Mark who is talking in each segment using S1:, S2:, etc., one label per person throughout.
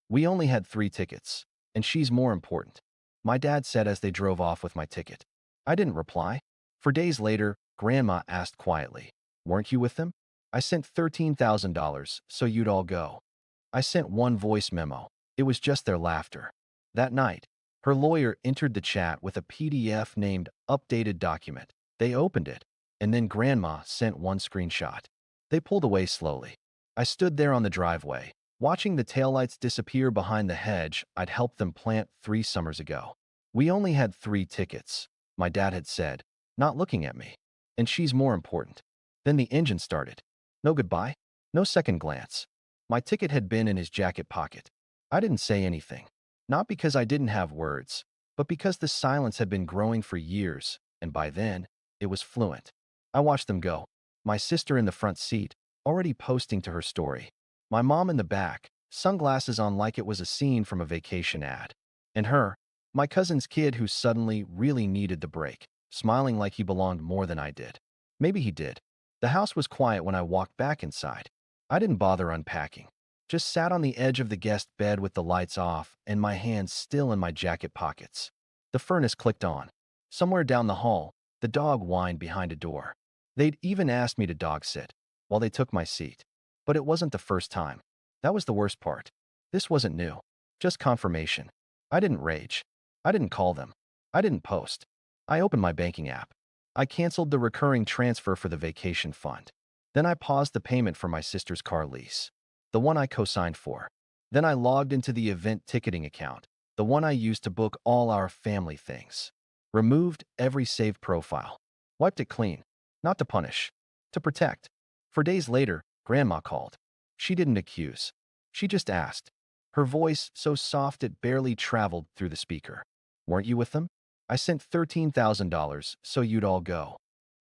S1: We only had 3 tickets, and she's more important, my dad said as they drove off with my ticket. I didn't reply. For days later, Grandma asked quietly, "Weren't you with them?" I sent $13,000, so you'd all go. I sent one voice memo. It was just their laughter. That night, her lawyer entered the chat with a PDF named Updated Document. They opened it, and then Grandma sent one screenshot. They pulled away slowly. I stood there on the driveway, watching the taillights disappear behind the hedge I'd helped them plant 3 summers ago. We only had 3 tickets, my dad had said, not looking at me. And she's more important. Then the engine started. No goodbye, no second glance. My ticket had been in his jacket pocket. I didn't say anything, not because I didn't have words, but because the silence had been growing for years, and by then, it was fluent. I watched them go. My sister in the front seat, already posting to her story. My mom in the back, sunglasses on like it was a scene from a vacation ad. And her, my cousin's kid who suddenly really needed the break, smiling like he belonged more than I did. Maybe he did. The house was quiet when I walked back inside. I didn't bother unpacking. Just sat on the edge of the guest bed with the lights off and my hands still in my jacket pockets. The furnace clicked on. Somewhere down the hall, the dog whined behind a door. They'd even asked me to dog sit while they took my seat. But it wasn't the first time. That was the worst part. This wasn't new. Just confirmation. I didn't rage. I didn't call them. I didn't post. I opened my banking app. I canceled the recurring transfer for the vacation fund. Then I paused the payment for my sister's car lease, the one I co-signed for. Then I logged into the event ticketing account, the one I used to book all our family things. Removed every saved profile. Wiped it clean. Not to punish. To protect. For days later, Grandma called. She didn't accuse. She just asked. Her voice so soft it barely traveled through the speaker. "Weren't you with them?" I sent $13,000, so you'd all go.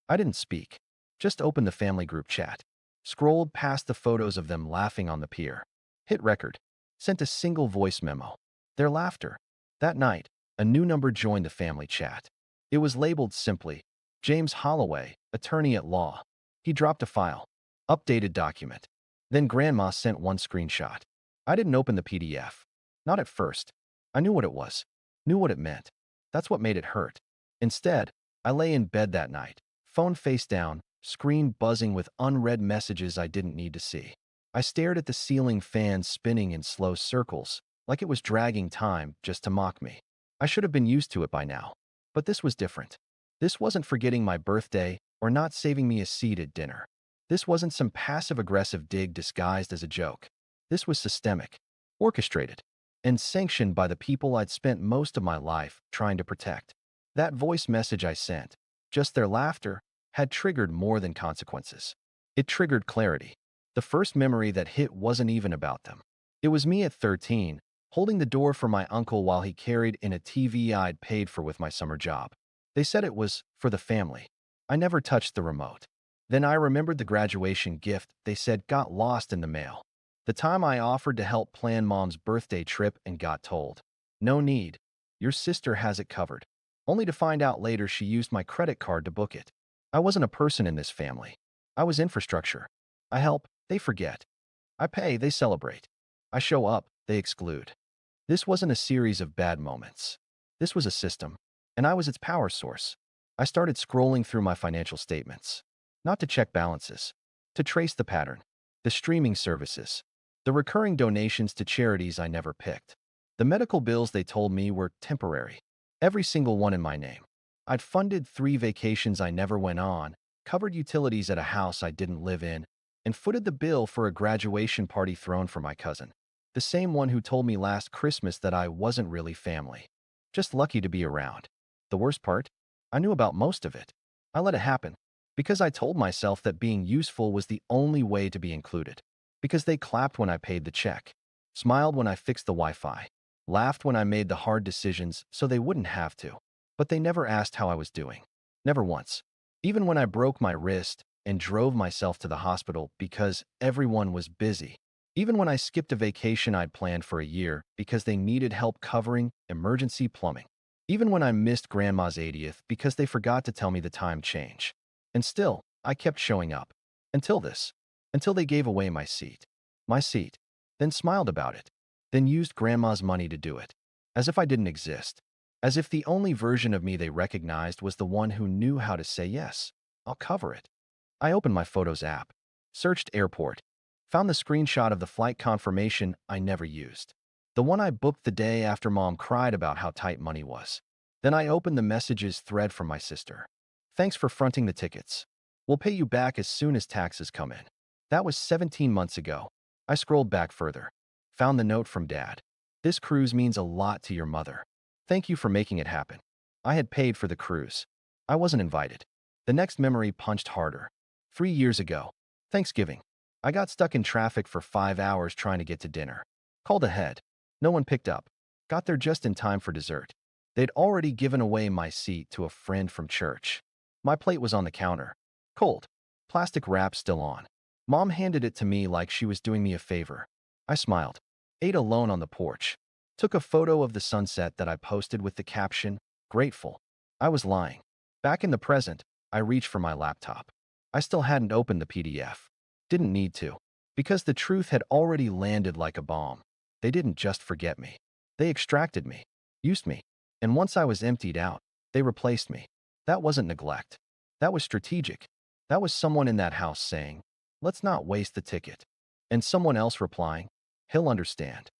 S1: I didn't speak. Just opened the family group chat. Scrolled past the photos of them laughing on the pier. Hit record. Sent a single voice memo. Their laughter. That night, a new number joined the family chat. It was labeled simply, James Holloway, attorney at law. He dropped a file. Updated document. Then Grandma sent one screenshot. I didn't open the PDF. Not at first. I knew what it was. Knew what it meant. That's what made it hurt. Instead, I lay in bed that night, phone face down, screen buzzing with unread messages I didn't need to see. I stared at the ceiling fan spinning in slow circles, like it was dragging time just to mock me. I should have been used to it by now. But this was different. This wasn't forgetting my birthday or not saving me a seat at dinner. This wasn't some passive-aggressive dig disguised as a joke. This was systemic, orchestrated, and sanctioned by the people I'd spent most of my life trying to protect. That voice message I sent, just their laughter, had triggered more than consequences. It triggered clarity. The first memory that hit wasn't even about them. It was me at 13, holding the door for my uncle while he carried in a TV I'd paid for with my summer job. They said it was for the family. I never touched the remote. Then I remembered the graduation gift they said got lost in the mail. The time I offered to help plan Mom's birthday trip and got told, "No need. Your sister has it covered." Only to find out later she used my credit card to book it. I wasn't a person in this family. I was infrastructure. I help, they forget. I pay, they celebrate. I show up, they exclude. This wasn't a series of bad moments. This was a system, and I was its power source. I started scrolling through my financial statements. Not to check balances. To trace the pattern. The streaming services. The recurring donations to charities I never picked. The medical bills they told me were temporary. Every single one in my name. I'd funded 3 vacations I never went on, covered utilities at a house I didn't live in, and footed the bill for a graduation party thrown for my cousin. The same one who told me last Christmas that I wasn't really family. Just lucky to be around. The worst part? I knew about most of it. I let it happen. Because I told myself that being useful was the only way to be included. Because they clapped when I paid the check, smiled when I fixed the Wi-Fi, laughed when I made the hard decisions so they wouldn't have to. But they never asked how I was doing. Never once. Even when I broke my wrist and drove myself to the hospital because everyone was busy. Even when I skipped a vacation I'd planned for a year because they needed help covering emergency plumbing. Even when I missed Grandma's 80th because they forgot to tell me the time change. And still, I kept showing up. Until this. Until they gave away my seat. My seat. Then smiled about it. then used Grandma's money to do it. As if I didn't exist. As if the only version of me they recognized was the one who knew how to say yes. I'll cover it. I opened my Photos app, searched airport, found the screenshot of the flight confirmation I never used. The one I booked the day after Mom cried about how tight money was. Then I opened the messages thread from my sister. Thanks for fronting the tickets. We'll pay you back as soon as taxes come in. That was 17 months ago. I scrolled back further. Found the note from Dad. This cruise means a lot to your mother. Thank you for making it happen. I had paid for the cruise. I wasn't invited. The next memory punched harder. 3 years ago. Thanksgiving. I got stuck in traffic for 5 hours trying to get to dinner. Called ahead. No one picked up. Got there just in time for dessert. They'd already given away my seat to a friend from church. My plate was on the counter. Cold. Plastic wrap still on. Mom handed it to me like she was doing me a favor. I smiled. Ate alone on the porch. Took a photo of the sunset that I posted with the caption, "Grateful." I was lying. Back in the present, I reached for my laptop. I still hadn't opened the PDF. Didn't need to. Because the truth had already landed like a bomb. They didn't just forget me. They extracted me. Used me. And once I was emptied out, they replaced me. That wasn't neglect. That was strategic. That was someone in that house saying, "Let's not waste the ticket." And someone else replying, "He'll understand."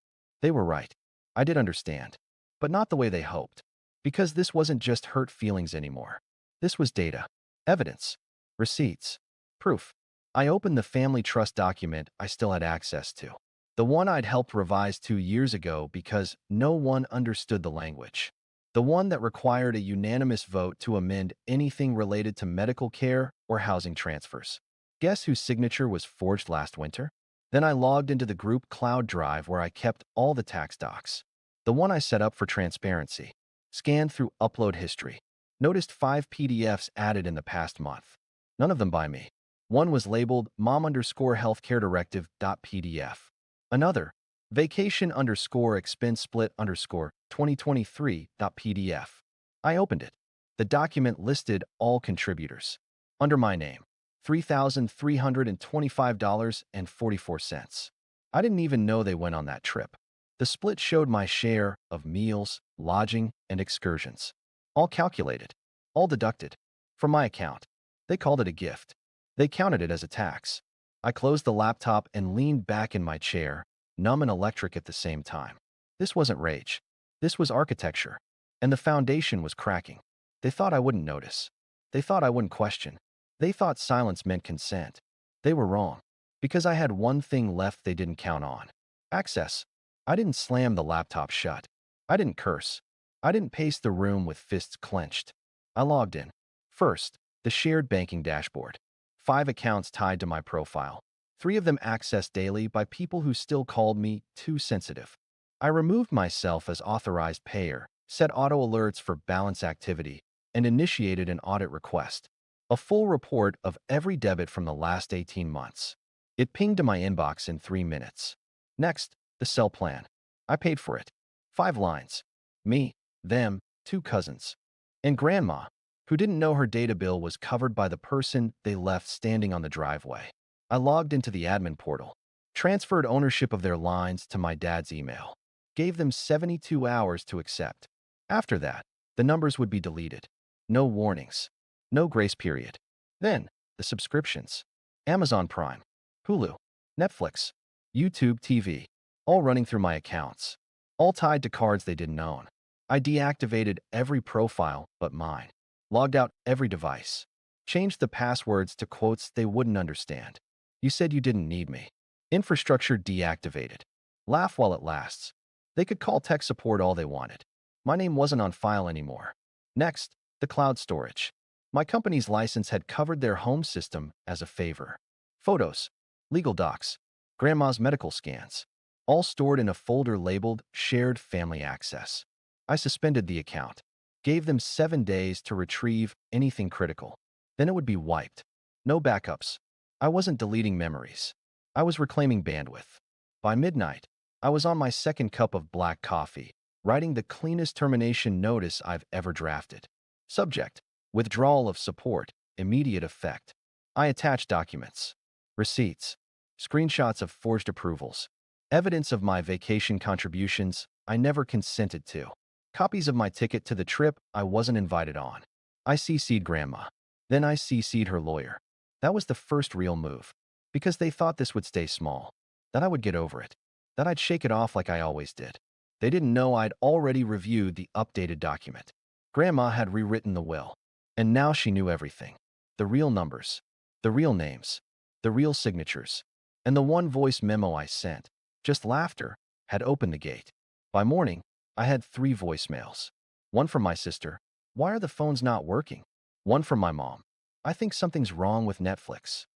S1: They were right. I did understand. But not the way they hoped. Because this wasn't just hurt feelings anymore. This was data. Evidence. Receipts. Proof. I opened the family trust document I still had access to. The one I'd helped revise 2 years ago because no one understood the language. The one that required a unanimous vote to amend anything related to medical care or housing transfers. Guess whose signature was forged last winter? Then I logged into the group cloud drive where I kept all the tax docs. The one I set up for transparency. Scanned through upload history. Noticed 5 PDFs added in the past month. None of them by me. One was labeled mom_healthcaredirective.pdf. Another, vacation_expense split_2023.pdf. I opened it. The document listed all contributors. Under my name, $3,325.44. I didn't even know they went on that trip. The split showed my share of meals, lodging, and excursions. All calculated. All deducted. From my account. They called it a gift. They counted it as a tax. I closed the laptop and leaned back in my chair, numb and electric at the same time. This wasn't rage. This was architecture. And the foundation was cracking. They thought I wouldn't notice. They thought I wouldn't question. They thought silence meant consent. They were wrong. Because I had one thing left they didn't count on. Access. I didn't slam the laptop shut. I didn't curse. I didn't pace the room with fists clenched. I logged in. First, the shared banking dashboard. 5 accounts tied to my profile. 3 of them accessed daily by people who still called me too sensitive. I removed myself as authorized payer, set auto alerts for balance activity, and initiated an audit request. A full report of every debit from the last 18 months. It pinged to my inbox in 3 minutes. Next, the cell plan. I paid for it. 5 lines. Me, them, 2 cousins. And Grandma, who didn't know her data bill was covered by the person they left standing on the driveway. I logged into the admin portal, transferred ownership of their lines to my dad's email, gave them 72 hours to accept. After that, the numbers would be deleted. No warnings. No grace period. Then, the subscriptions. Amazon Prime, Hulu, Netflix, YouTube TV, all running through my accounts. All tied to cards they didn't own. I deactivated every profile but mine. Logged out every device. Changed the passwords to quotes they wouldn't understand. You said you didn't need me. Infrastructure deactivated. Laugh while it lasts. They could call tech support all they wanted. My name wasn't on file anymore. Next, the cloud storage. My company's license had covered their home system as a favor. Photos, legal docs, Grandma's medical scans, all stored in a folder labeled Shared Family Access. I suspended the account. Gave them 7 days to retrieve anything critical. Then it would be wiped. No backups. I wasn't deleting memories. I was reclaiming bandwidth. By midnight, I was on my 2nd cup of black coffee, writing the cleanest termination notice I've ever drafted. Subject: withdrawal of support, immediate effect. I attached documents, receipts, screenshots of forged approvals, Evidence of my vacation contributions I never consented to. Copies of my ticket to the trip I wasn't invited on. I CC'd Grandma. Then I CC'd her lawyer. That was the first real move. Because they thought this would stay small. That I would get over it. That I'd shake it off like I always did. They didn't know I'd already reviewed the updated document. Grandma had rewritten the will. And now she knew everything. The real numbers. The real names. The real signatures. And the one voice memo I sent, just laughter, had opened the gate. By morning, I had 3 voicemails. One from my sister, "Why are the phones not working?" One from my mom, "I think something's wrong with Netflix."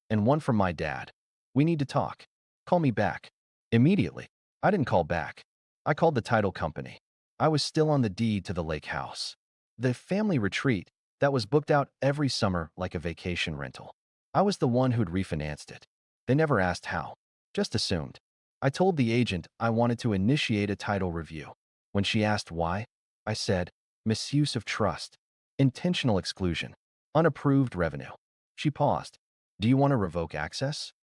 S1: And one from my dad, "We need to talk. Call me back." Immediately, I didn't call back. I called the title company. I was still on the deed to the lake house. The family retreat that was booked out every summer like a vacation rental. I was the one who'd refinanced it. They never asked how, just assumed. I told the agent I wanted to initiate a title review. When she asked why, I said, misuse of trust, intentional exclusion, unapproved revenue. She paused. "Do you want to revoke access?"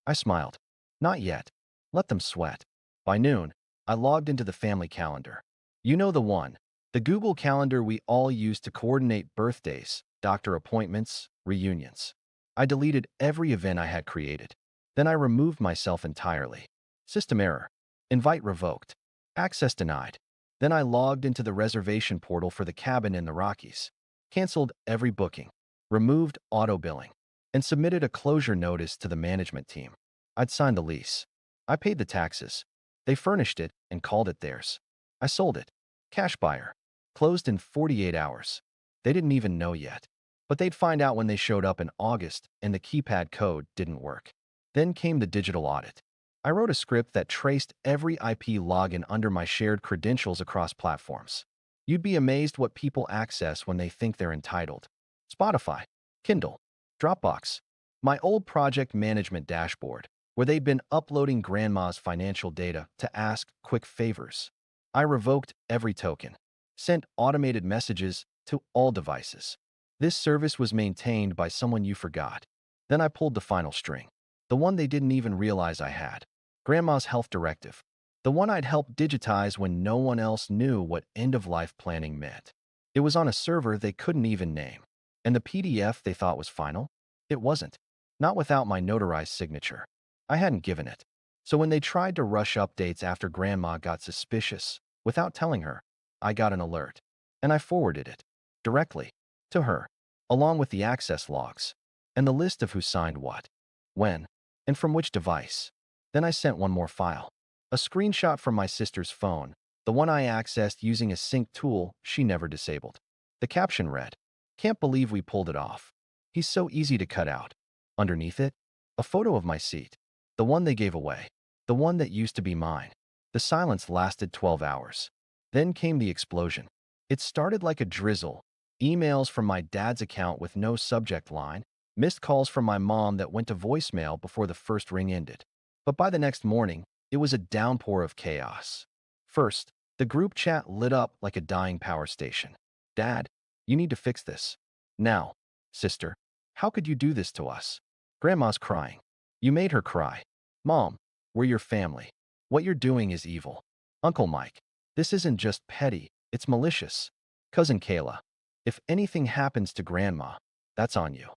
S1: I smiled. "Not yet. Let them sweat." By noon, I logged into the family calendar. You know the one, the Google Calendar we all use to coordinate birthdays, doctor appointments, reunions. I deleted every event I had created. Then I removed myself entirely. System error. Invite revoked. Access denied. Then I logged into the reservation portal for the cabin in the Rockies. Canceled every booking. Removed auto-billing. And submitted a closure notice to the management team. I'd signed the lease. I paid the taxes. They furnished it and called it theirs. I sold it. Cash buyer. Closed in 48 hours. They didn't even know yet. But they'd find out when they showed up in August and the keypad code didn't work. Then came the digital audit. I wrote a script that traced every IP login under my shared credentials across platforms. You'd be amazed what people access when they think they're entitled. Spotify, Kindle, Dropbox, my old project management dashboard, where they'd been uploading Grandma's financial data to ask quick favors. I revoked every token, sent automated messages to all devices. This service was maintained by someone you forgot. Then I pulled the final string, the one they didn't even realize I had. Grandma's health directive, the one I'd helped digitize when no one else knew what end-of-life planning meant. It was on a server they couldn't even name. And the PDF they thought was final? It wasn't. Not without my notarized signature. I hadn't given it. So when they tried to rush updates after Grandma got suspicious, without telling her, I got an alert. And I forwarded it. Directly. To her. Along with the access logs. And the list of who signed what. When. And from which device. Then I sent one more file. A screenshot from my sister's phone, the one I accessed using a sync tool she never disabled. The caption read, "Can't believe we pulled it off. He's so easy to cut out." Underneath it, a photo of my seat. The one they gave away. The one that used to be mine. The silence lasted 12 hours. Then came the explosion. It started like a drizzle. Emails from my dad's account with no subject line. Missed calls from my mom that went to voicemail before the first ring ended. But by the next morning, it was a downpour of chaos. First, the group chat lit up like a dying power station. "Dad, you need to fix this. Now." "Sister, how could you do this to us?" "Grandma's crying." "You made her cry." "Mom, we're your family. What you're doing is evil." "Uncle Mike, this isn't just petty, it's malicious." "Cousin Kayla, if anything happens to Grandma, that's on you."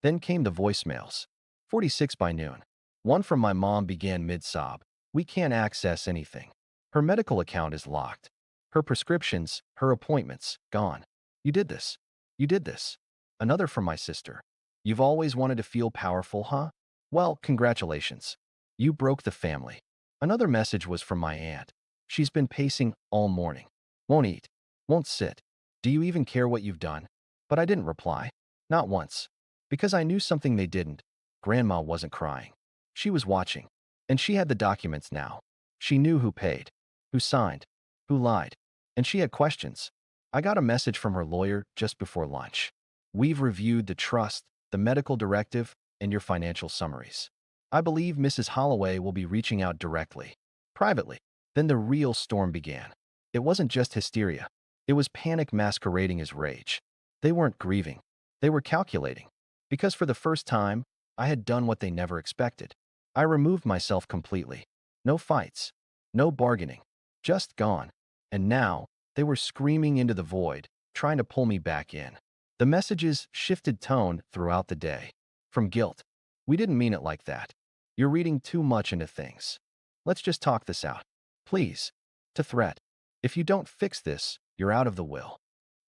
S1: Then came the voicemails. 46 by noon. One from my mom began mid-sob. "We can't access anything. Her medical account is locked. Her prescriptions, her appointments, gone. You did this. You did this." Another from my sister. "You've always wanted to feel powerful, huh? Well, congratulations. You broke the family." Another message was from my aunt. "She's been pacing all morning. Won't eat. Won't sit. Do you even care what you've done?" But I didn't reply. Not once. Because I knew something they didn't. Grandma wasn't crying. She was watching. And she had the documents now. She knew who paid, who signed, who lied. And she had questions. I got a message from her lawyer just before lunch. "We've reviewed the trust, the medical directive, and your financial summaries. I believe Mrs. Holloway will be reaching out directly, privately." Then the real storm began. It wasn't just hysteria. It was panic masquerading as rage. They weren't grieving. They were calculating. Because for the first time, I had done what they never expected. I removed myself completely. No fights. No bargaining. Just gone. And now, they were screaming into the void, trying to pull me back in. The messages shifted tone throughout the day. From guilt. We didn't mean it like that. You're reading too much into things. Let's just talk this out. Please. To threat. If you don't fix this, you're out of the will.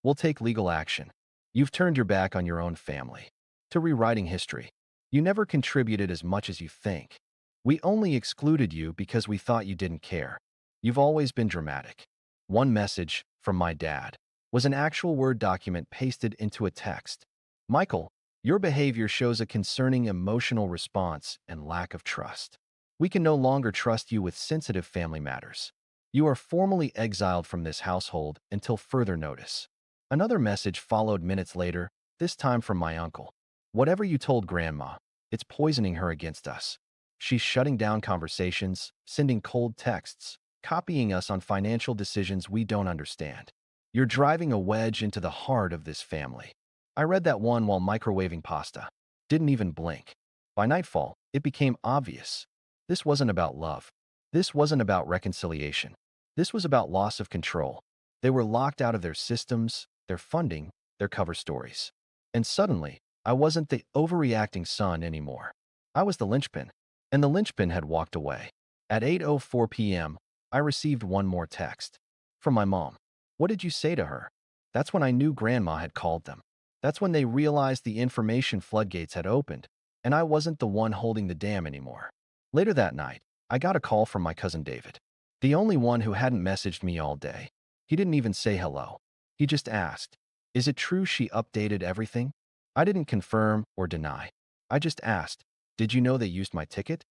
S1: We'll take legal action. You've turned your back on your own family. To rewriting history. You never contributed as much as you think. We only excluded you because we thought you didn't care. You've always been dramatic. One message, from my dad, was an actual Word document pasted into a text. Michael, your behavior shows a concerning emotional response and lack of trust. We can no longer trust you with sensitive family matters. You are formally exiled from this household until further notice. Another message followed minutes later, this time from my uncle. Whatever you told Grandma, it's poisoning her against us. She's shutting down conversations, sending cold texts, copying us on financial decisions we don't understand. You're driving a wedge into the heart of this family. I read that one while microwaving pasta. Didn't even blink. By nightfall, it became obvious. This wasn't about love. This wasn't about reconciliation. This was about loss of control. They were locked out of their systems, their funding, their cover stories. And suddenly, I wasn't the overreacting son anymore. I was the linchpin, and the linchpin had walked away. At 8:04 p.m., I received one more text. From my mom. What did you say to her? That's when I knew Grandma had called them. That's when they realized the information floodgates had opened, and I wasn't the one holding the dam anymore. Later that night, I got a call from my cousin David. The only one who hadn't messaged me all day. He didn't even say hello. He just asked, is it true she updated everything? I didn't confirm or deny. I just asked, did you know they used my ticket?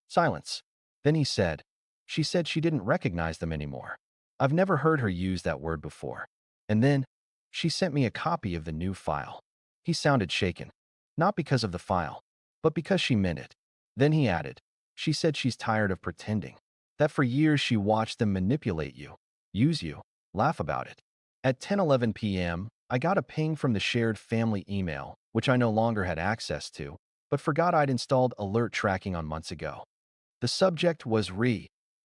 S1: Silence. Then he said, she said she didn't recognize them anymore. I've never heard her use that word before. And then, she sent me a copy of the new file. He sounded shaken. Not because of the file, but because she meant it. Then he added, she said she's tired of pretending. That for years she watched them manipulate you, use you, laugh about it. At 10:11 p.m., I got a ping from the shared family email, which I no longer had access to, but forgot I'd installed alert tracking on months ago. The subject was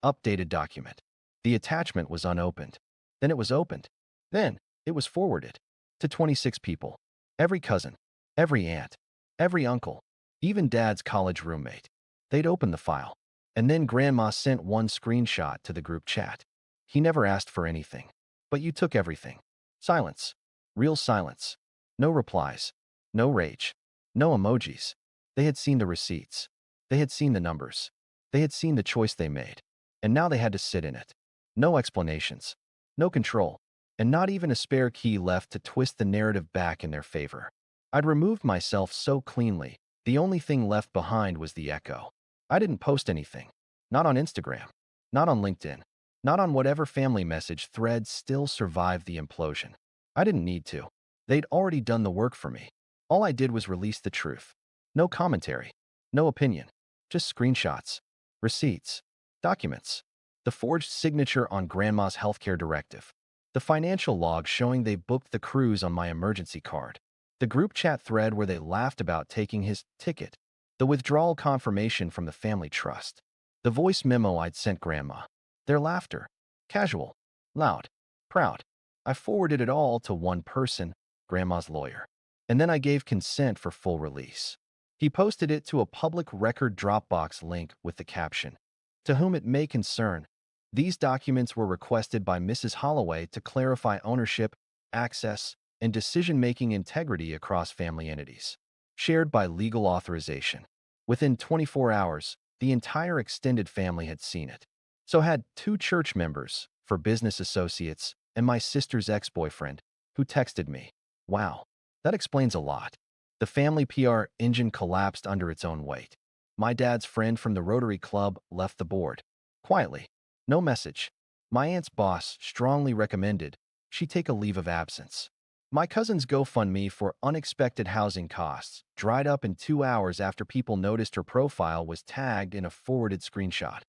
S1: updated document. The attachment was unopened. Then it was opened. Then it was forwarded to 26 people. Every cousin, every aunt, every uncle, even Dad's college roommate. They'd opened the file. And then Grandma sent one screenshot to the group chat. He never asked for anything. But you took everything. Silence. Real silence. No replies. No rage. No emojis. They had seen the receipts. They had seen the numbers. They had seen the choice they made. And now they had to sit in it. No explanations. No control. And not even a spare key left to twist the narrative back in their favor. I'd removed myself so cleanly, the only thing left behind was the echo. I didn't post anything. Not on Instagram. Not on LinkedIn. Not on whatever family message thread still survived the implosion. I didn't need to. They'd already done the work for me. All I did was release the truth. No commentary. No opinion. Just screenshots. Receipts. Documents. The forged signature on Grandma's healthcare directive. The financial log showing they booked the cruise on my emergency card. The group chat thread where they laughed about taking his ticket. The withdrawal confirmation from the family trust. The voice memo I'd sent Grandma. Their laughter. Casual. Loud. Proud. I forwarded it all to one person, Grandma's lawyer. And then I gave consent for full release. He posted it to a public record Dropbox link with the caption, "To whom it may concern, these documents were requested by Mrs. Holloway to clarify ownership, access, and decision-making integrity across family entities. Shared by legal authorization." Within 24 hours, the entire extended family had seen it. So had two church members, for business associates, and my sister's ex-boyfriend, who texted me. Wow, that explains a lot. The family PR engine collapsed under its own weight. My dad's friend from the Rotary Club left the board. Quietly. No message. My aunt's boss strongly recommended she take a leave of absence. My cousin's GoFundMe for unexpected housing costs dried up in 2 hours after people noticed her profile was tagged in a forwarded screenshot.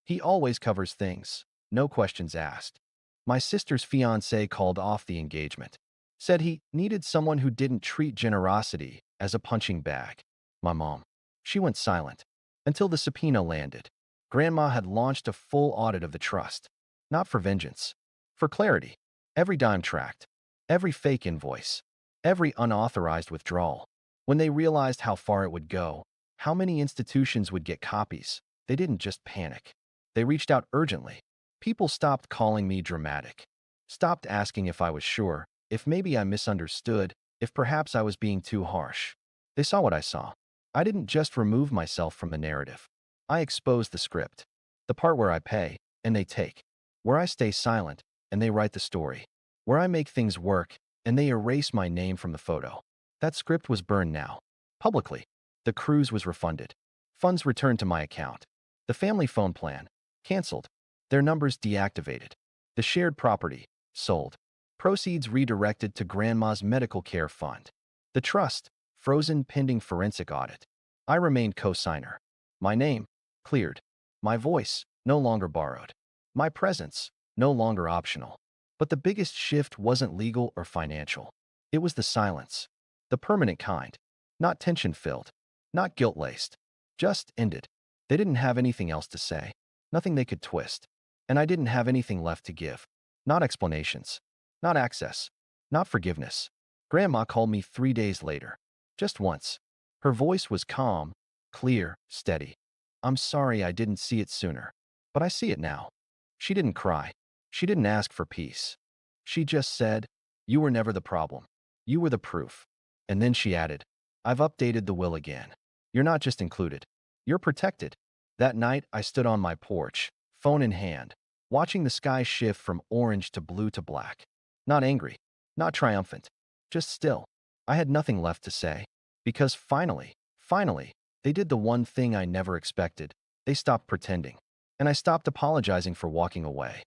S1: He always covers things, no questions asked. My sister's fiancé called off the engagement. Said he needed someone who didn't treat generosity as a punching bag. My mom. She went silent. Until the subpoena landed. Grandma had launched a full audit of the trust. Not for vengeance. For clarity. Every dime tracked. Every fake invoice. Every unauthorized withdrawal. When they realized how far it would go, how many institutions would get copies, they didn't just panic. They reached out urgently. People stopped calling me dramatic. Stopped asking if I was sure, if maybe I misunderstood, if perhaps I was being too harsh. They saw what I saw. I didn't just remove myself from the narrative. I exposed the script. The part where I pay, and they take. Where I stay silent, and they write the story. Where I make things work, and they erase my name from the photo. That script was burned now. Publicly. The cruise was refunded. Funds returned to my account. The family phone plan. Canceled. Their numbers deactivated. The shared property. Sold. Proceeds redirected to Grandma's medical care fund. The trust. Frozen pending forensic audit. I remained co-signer. My name. Cleared. My voice. No longer borrowed. My presence. No longer optional. But the biggest shift wasn't legal or financial. It was the silence. The permanent kind. Not tension-filled. Not guilt-laced. Just ended. They didn't have anything else to say. Nothing they could twist. And I didn't have anything left to give. Not explanations. Not access. Not forgiveness. Grandma called me 3 days later. Just once. Her voice was calm, clear, steady. I'm sorry I didn't see it sooner. But I see it now. She didn't cry. She didn't ask for peace. She just said, "You were never the problem. You were the proof." And then she added, "I've updated the will again. You're not just included. You're protected." That night, I stood on my porch, phone in hand, watching the sky shift from orange to blue to black. Not angry, not triumphant, just still. I had nothing left to say. Because finally, they did the one thing I never expected. They stopped pretending. And I stopped apologizing for walking away.